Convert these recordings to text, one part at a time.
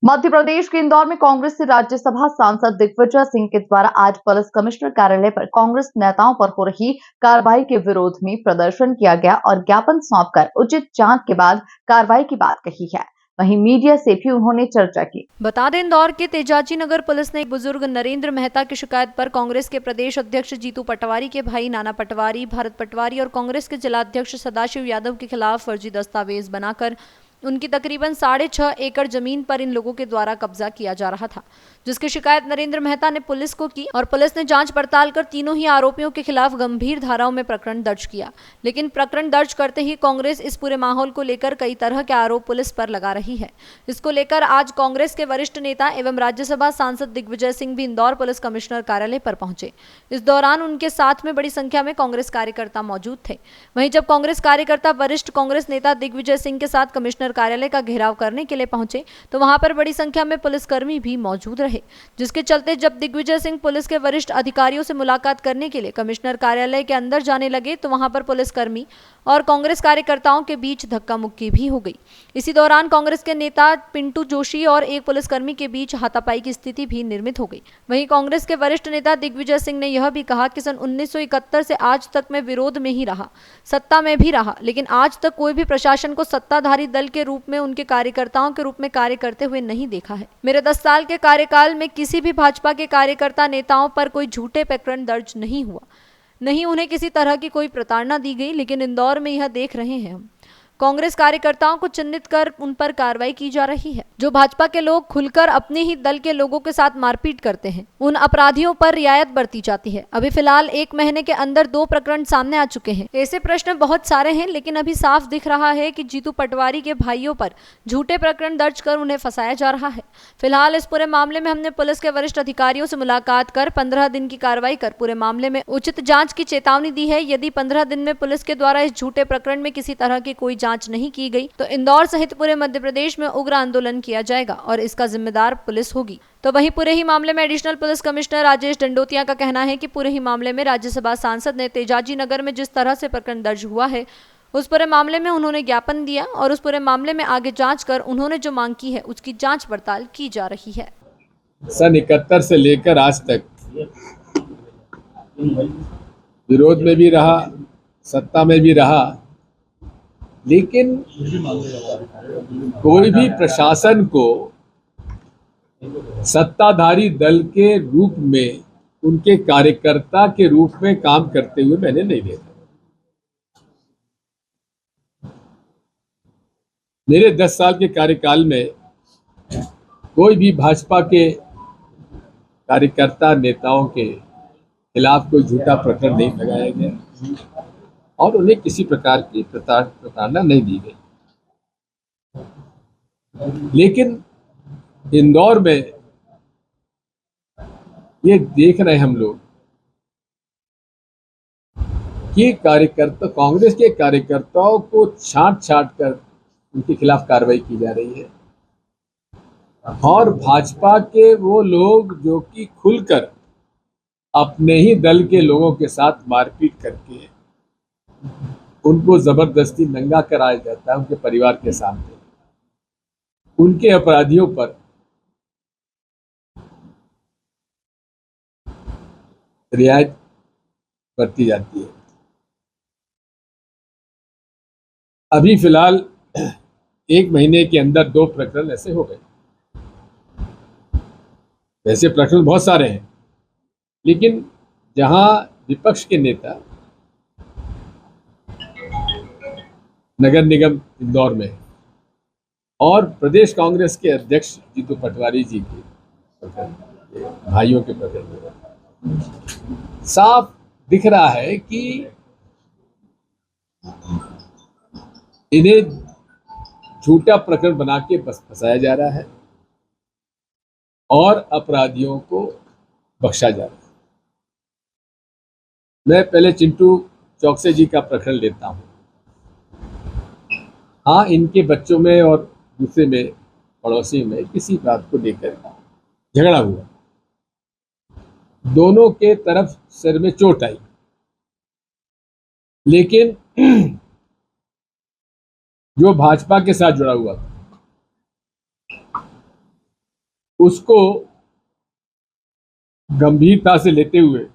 मध्य प्रदेश के इंदौर में कांग्रेस से राज्यसभा सांसद दिग्विजय सिंह के द्वारा आज पुलिस कमिश्नर कार्यालय पर कांग्रेस नेताओं पर हो रही कार्रवाई के विरोध में प्रदर्शन किया गया और ज्ञापन सौंपकर उचित जांच के बाद कार्रवाई की बात कही है। वहीं मीडिया से भी उन्होंने चर्चा की। बता दें, इंदौर के तेजाजी नगर पुलिस ने एक बुजुर्ग नरेंद्र मेहता की शिकायत पर कांग्रेस के प्रदेश अध्यक्ष जीतू पटवारी के भाई नाना पटवारी, भारत पटवारी और कांग्रेस के जिलाध्यक्ष सदाशिव यादव के खिलाफ फर्जी दस्तावेज बनाकर उनकी तकरीबन 6.5 एकड़ जमीन पर इन लोगों के द्वारा कब्जा किया जा रहा था, जिसकी शिकायत नरेंद्र मेहता ने पुलिस को की और पुलिस ने जांच पड़ताल कर तीनों ही आरोपियों के खिलाफ गंभीर धाराओं में प्रकरण दर्ज किया। लेकिन प्रकरण दर्ज करते ही कांग्रेस इस पूरे माहौल को लेकर कई तरह के आरोप पुलिस पर लगा रही है। इसको लेकर आज कांग्रेस के वरिष्ठ नेता एवं राज्यसभा सांसद दिग्विजय सिंह भी इंदौर पुलिस कमिश्नर कार्यालय पर पहुंचे। इस दौरान उनके साथ में बड़ी संख्या में कांग्रेस कार्यकर्ता मौजूद थे। वहीं जब कांग्रेस कार्यकर्ता वरिष्ठ कांग्रेस नेता दिग्विजय सिंह के साथ कमिश्नर कार्यालय का घेराव करने के लिए पहुंचे तो वहां पर बड़ी संख्या में पुलिसकर्मी भी मौजूद रहे, जिसके चलते जब दिग्विजय सिंह पुलिस के वरिष्ठ अधिकारियों से मुलाकात करने के लिए कमिश्नर कार्यालय के अंदर जाने लगे तो वहां पर पुलिसकर्मी और कांग्रेस कार्यकर्ताओं के बीच धक्का मुक्की भी हो गई। इसी दौरान कांग्रेस के नेता पिंटू जोशी और एक पुलिसकर्मी के बीच हाथापाई की स्थिति भी निर्मित हो गई। वहीं कांग्रेस के वरिष्ठ नेता दिग्विजय सिंह ने यह भी कहा कि सन 1971 से आज तक मैं विरोध में ही रहा, सत्ता में भी रहा, लेकिन आज तक कोई भी प्रशासन को सत्ताधारी दल के रूप में उनके कार्यकर्ताओं के रूप में कार्य करते हुए नहीं देखा है। मेरे 10 साल के कार्यकाल में किसी भी भाजपा के कार्यकर्ता नेताओं पर कोई झूठे प्रकरण दर्ज नहीं हुआ, नहीं उन्हें किसी तरह की कोई प्रताड़ना दी गई, लेकिन इंदौर में यह देख रहे हैं हम कांग्रेस कार्यकर्ताओं को चिन्हित कर उन पर कार्रवाई की जा रही है। जो भाजपा के लोग खुलकर अपने ही दल के लोगों के साथ मारपीट करते हैं, उन अपराधियों पर रियायत बरती जाती है। अभी फिलहाल 1 महीने के अंदर 2 प्रकरण सामने आ चुके हैं। ऐसे प्रश्न बहुत सारे हैं, लेकिन अभी साफ दिख रहा है कि जीतू पटवारी के भाइयों पर झूठे प्रकरण दर्ज कर उन्हें फंसाया जा रहा है। फिलहाल इस पूरे मामले में हमने पुलिस के वरिष्ठ अधिकारियों से मुलाकात कर 15 दिन की कार्रवाई कर पूरे मामले में उचित जाँच की चेतावनी दी है। यदि 15 दिन में पुलिस के द्वारा इस झूठे प्रकरण में किसी तरह की कोई जांच नहीं की गई तो इंदौर सहित पूरे मध्य प्रदेश में उग्र आंदोलन किया जाएगा और इसका जिम्मेदार पुलिस होगी। तो वहीं पूरे ही मामले में additional police commissioner Rajesh Dandotiya का कहना है कि पूरे ही मामले में राज्यसभा सांसद ने तेजाजी नगर में जिस तरह से प्रकरण दर्ज हुआ है उस पूरे मामले में उन्होंने ज्ञापन दिया और उस पूरे मामले में आगे जांच कर उन्होंने जो मांग की है उसकी जांच पड़ताल की जा रही है। सन 71 से लेकर आज तक विरोध में भी रहा, सत्ता में भी रहा, लेकिन कोई भी प्रशासन को सत्ताधारी दल के रूप में उनके कार्यकर्ता के रूप में काम करते हुए मैंने नहीं देखा। मेरे 10 साल के कार्यकाल में कोई भी भाजपा के कार्यकर्ता नेताओं के खिलाफ कोई झूठा प्रकरण नहीं लगाया गया और उन्हें किसी प्रकार की प्रताड़ना नहीं दी गई। लेकिन इंदौर में ये देख रहे हैं हम लोग कि कार्यकर्ता कांग्रेस के कार्यकर्ताओं को छांट कर उनके खिलाफ कार्रवाई की जा रही है और भाजपा के वो लोग जो कि खुलकर अपने ही दल के लोगों के साथ मारपीट करके उनको जबरदस्ती नंगा कराया जाता है उनके परिवार के सामने, उनके अपराधियों पर रियायत बरती जाती है। अभी फिलहाल 1 महीने के अंदर 2 प्रकरण ऐसे हो गए। वैसे प्रकरण बहुत सारे हैं, लेकिन जहां विपक्ष के नेता नगर निगम इंदौर में और प्रदेश कांग्रेस के अध्यक्ष जीतू पटवारी जी के भाइयों के प्रकरण में साफ दिख रहा है कि इन्हें झूठा प्रकरण बना के बस फंसाया जा रहा है और अपराधियों को बख्शा जा रहा है। मैं पहले चिंटू चौकसे जी का प्रकरण लेता हूं। हाँ, इनके बच्चों में और दूसरे में पड़ोसी में किसी बात को लेकर झगड़ा हुआ, दोनों के तरफ सिर में चोट आई, लेकिन जो भाजपा के साथ जुड़ा हुआ था, उसको गंभीरता से लेते हुए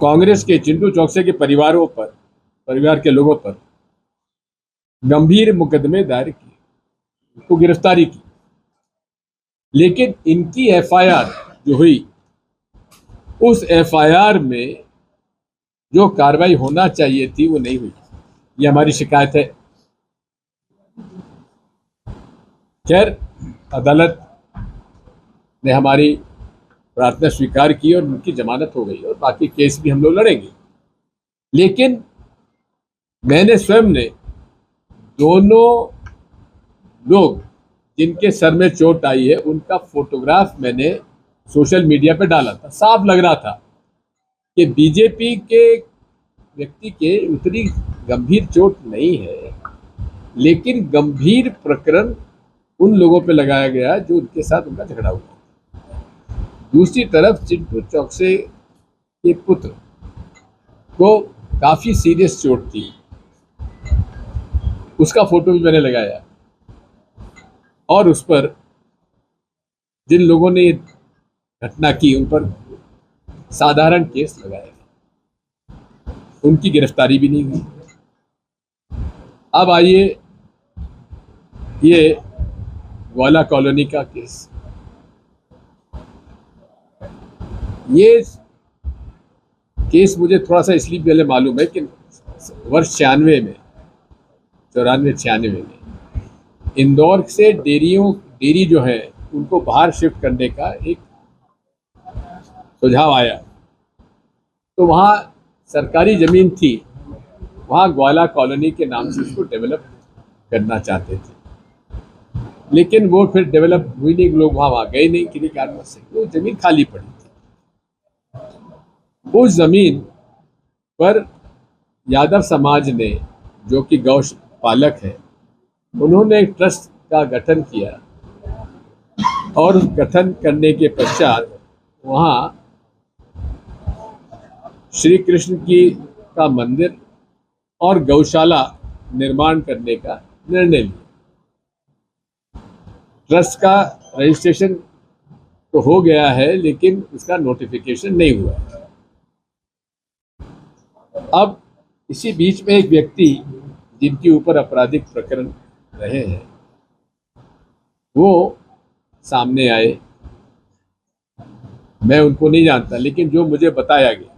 कांग्रेस के चिंटू चौकसे के परिवार के लोगों पर गंभीर मुकदमे दायर किए, उसको गिरफ्तारी की। लेकिन इनकी एफआईआर जो हुई, उस एफआईआर में जो कार्रवाई होना चाहिए थी वो नहीं हुई। ये हमारी शिकायत है। खैर, अदालत ने हमारी प्रार्थना स्वीकार की और उनकी जमानत हो गई और बाकी केस भी हम लोग लड़ेंगे। लेकिन मैंने स्वयं ने दोनों लोग जिनके सर में चोट आई है उनका फोटोग्राफ मैंने सोशल मीडिया पे डाला था। साफ लग रहा था कि बीजेपी के व्यक्ति के उतनी गंभीर चोट नहीं है, लेकिन गंभीर प्रकरण उन लोगों पे लगाया गया जो उनके साथ उनका झगड़ा हुआ। दूसरी तरफ चिंटू चौकसे के पुत्र को काफी सीरियस चोट थी, उसका फोटो भी मैंने लगाया और उस पर जिन लोगों ने घटना की उन पर साधारण केस लगाया, उनकी गिरफ्तारी भी नहीं हुई। अब आइए ये ग्वाला कॉलोनी का केस। ये केस मुझे थोड़ा सा इसलिए पहले मालूम है कि वर्ष 94 में इंदौर से डेयरी जो है उनको बाहर शिफ्ट करने का एक सुझाव आया, तो वहाँ सरकारी ज़मीन थी, वहाँ ग्वाला कॉलोनी के नाम से उसको डेवलप करना चाहते थे, लेकिन वो फिर डेवलप हुई नहीं। लोग वहाँ गए नहीं किसी कारण से, वो ज़मीन खाली पड़ी थी। उस ज़मीन पर यादव समाज ने, जो कि गौ पालक है, उन्होंने एक ट्रस्ट का गठन किया और उस गठन करने के पश्चात वहाँ श्री कृष्ण का मंदिर और गौशाला निर्माण करने का निर्णय लिया। ट्रस्ट का रजिस्ट्रेशन तो हो गया है, लेकिन उसका नोटिफिकेशन नहीं हुआ है। अब इसी बीच में एक व्यक्ति जिनके ऊपर आपराधिक प्रकरण रहे हैं वो सामने आए। मैं उनको नहीं जानता, लेकिन जो मुझे बताया गया,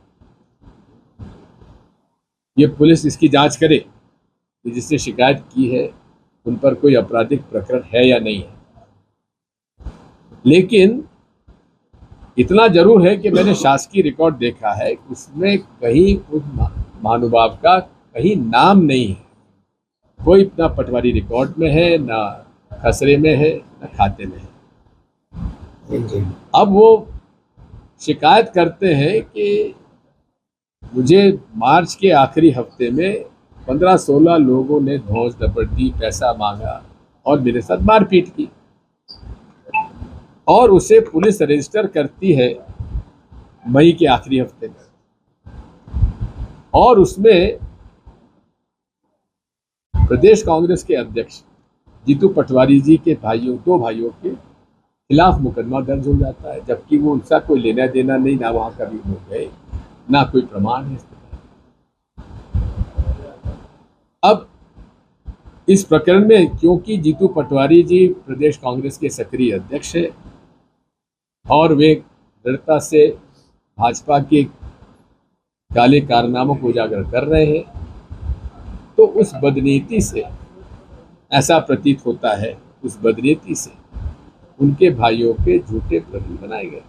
ये पुलिस इसकी जांच करे कि जिसने शिकायत की है उन पर कोई आपराधिक प्रकरण है या नहीं है। लेकिन इतना जरूर है कि मैंने शासकीय रिकॉर्ड देखा है, उसमें कहीं उस महानुभाव का कहीं नाम नहीं है। कोई ना पटवारी रिकॉर्ड में है, ना खसरे में है, ना खाते में है। अब वो शिकायत करते हैं कि मुझे मार्च के आखिरी हफ्ते में 15-16 लोगों ने धौंस डपटी, पैसा मांगा और मेरे साथ मारपीट की, और उसे पुलिस रजिस्टर करती है मई के आखिरी हफ्ते में, और उसमें प्रदेश कांग्रेस के अध्यक्ष जीतू पटवारी जी के दो भाइयों के खिलाफ मुकदमा दर्ज हो जाता है, जबकि वो उनका कोई लेना देना नहीं, ना वहां कभी हो गए, ना कोई प्रमाण है। अब इस प्रकरण में क्योंकि जीतू पटवारी जी प्रदेश कांग्रेस के सक्रिय अध्यक्ष है और वे दृढ़ता से भाजपा के काले कारनामों को उजागर कर रहे हैं, तो उस बदनीति से ऐसा प्रतीत होता है, उस बदनीति से उनके भाइयों के झूठे प्रतीक बनाए गए।